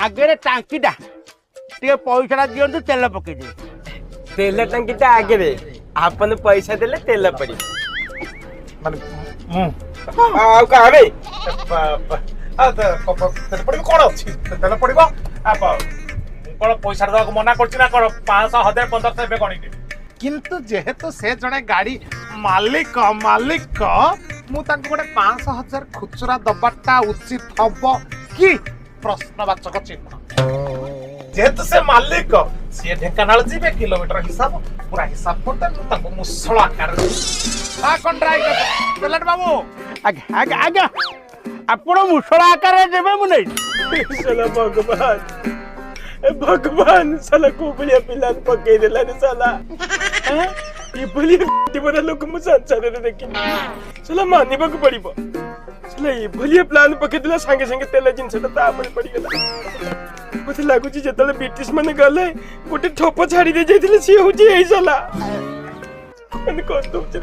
आगे टांकीटा टे पैसा दिंतु तेल पकई दे तेल टांकीटा आगे आपन पैसा देले तेल पड़ी माने आ का रे तेल पड़ी कोन अछि तेल पड़िबो आप कोन पैसा दवा को मना करछि ना कोन 500 1000 1500 बे कोनी किंतु जेहेतु से जने गाड़ी मालिक मु तांको गोटे 500 1000 खुचरा दबाटा उचित हबो कि प्रश्नवाचक चिन्ह जेहेतु से मालिक सी ढेंकानाल जीवे किलोमीटर हिसाब पूरा हिसाब करते तांको मुसळ आकार आ कोन ड्राइवर पेलट बाबू आगे आगे आगे आपण मुसळ आकार देबे मु नहीं साला भगवान साला कोबलिया पिलान पकई देला रे साला ये भलिया बड़ा लोक मु संसार रे देखि साला मानिबा को पड़िबो साला ये भलिया प्लान पकई देला संगे संगे तेल जिनसटा ता पर पड़ी गेला मते लागु छी जतले ब्रिटिश माने गले गोटे ठोप छाड़ी दे जाइथिले सी होची एई साला मन कोन तुम रे